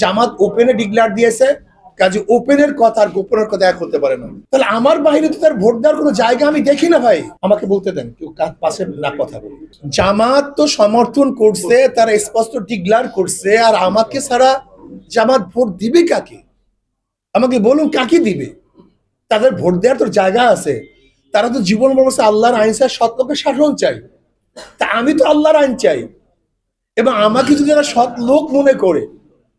জামাত ওপেনে ডিক্লেয়ার দিয়েছে, কাজে ওপেনের কথা আর গোপনের কথা এক হতে পারে না। তাহলে আমার বাইরে তো তার ভোট দেওয়ার কোনো জায়গা আমি দেখি না ভাই। আমাকে বলতে দেন, কেউ পাশে না কথা বলি। জামাত তো সমর্থন করছে, তারা স্পষ্ট ডিক্লেয়ার করছে, আর আমাকে ছাড়া জামাত ভোট দিবে কাকে? আমাকে বলুন কাকে দিবে? তাদের ভোট দেওয়ার তো জায়গা আছে। তারা তো জীবন ব্যবস্থা আল্লাহর আইন চাই, সৎ লোকের শাসন চাই। তা আমি তো আল্লাহর আইন চাই, এবং আমাকে যদি তারা সৎ লোক মনে করে,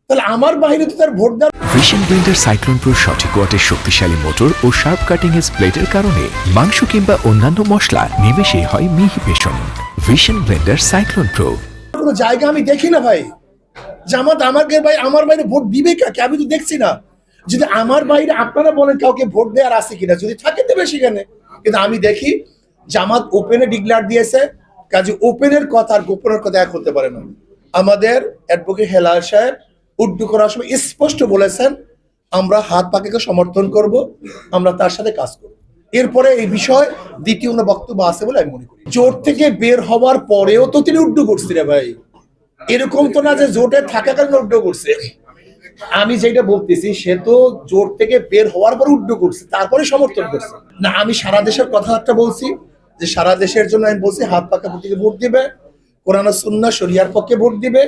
তাহলে আমার বাইরে তো তার ভোট দেওয়ার। ভিশন ব্লেন্ডার সাইক্লোন প্রো সঠিক ওয়াটের শক্তিশালী মোটর ও শার্প কাটিং এজ ব্লেডের কারণে মাংস কিংবা অন্যান্য মশলা নিমেষেই হয় মিহি passion. Vision Blender cyclone pro. কোনো জায়গা আমি দেখি না ভাই। জামাত আমাকে ভাই আমার বাইরে ভোট দিবে কাকে? আমি তো দেখছি না। যদি আমার বাইরে আপনারা বলেন কাউকে ভোট দেওয়ার আছে কিনা, যদি থাকে দেবে সেখানে। কিন্তু আমি দেখি জামাত ওপেনে ডিক্লেয়ার দিয়েছে, কাজে ওপেনের কথা আর গোপনের কথা এক হতে পারে না। আমাদের অ্যাডভোকেট হেলাল সাহেব উর্দু করার সময় স্পষ্ট বলেছেন, আমরা হাত পাখিকে সমর্থন করব, আমরা তার সাথে কাজ করব। এরপরে এই বিষয় দ্বিতীয় কোনো বক্তব্য আছে বলে আমি মনে করি। জোট থেকে বের হওয়ার পরেও তো তিনি উর্দু করছিলেন ভাই। এরকম তো না যে জোটে থাকাকালীন উর্দু করছে। আমি যেটা বলতেছি, সে তো জোট থেকে বের হওয়ার পর উর্দু করছে, তারপরে সমর্থন করছে না। আমি সারা দেশের কথাবার্তা বলছি, যে সারা দেশের জন্য আমি বলছি হাত পাকা প্রতীকে ভোট দিবে, কোরআন সুন্নাহ শরিয়ার পক্ষে ভোট দিবে,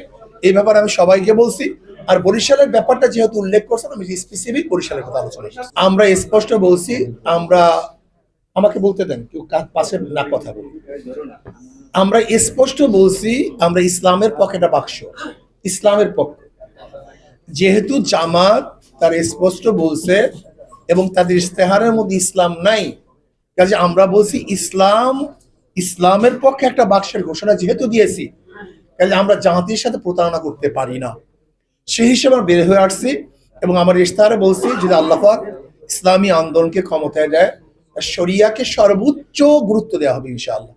এই ব্যাপারে আমি সবাইকে বলছি। আর বরিশালের ব্যাপারটা যেহেতু উল্লেখ করছেন, আমি স্পেসিফিক বরিশালের কথা আলোচনা করছি। আমরা স্পষ্ট বলছি, আমরা, আমাকে বলতে দেন, কেউ পাশে না কথা বলি। আমরা স্পষ্ট বলছি, আমরা ইসলামের পক্ষে একটা বাক্স, ইসলামের পক্ষে। যেহেতু জামাত তার স্পষ্ট বলছে এবং তাদের ইস্তেহারের মধ্যে ইসলাম নাই, কাজে আমরা বলছি ইসলাম, ইসলামের পক্ষে একটা বাক্সের ঘোষণা যেহেতু দিয়েছি, কাজে আমরা জামাতের সাথে প্রতারণা করতে পারি না। সেই হিসেবে আমরা বের হয়ে আসছি এবং আমার ইস্তেহারে বলছি, যদি আল্লাহ পাক ইসলামী আন্দোলনকে ক্ষমতায় দেয়, শরিয়াকে সর্বোচ্চ গুরুত্ব দেওয়া হবে ইনশাআল্লাহ।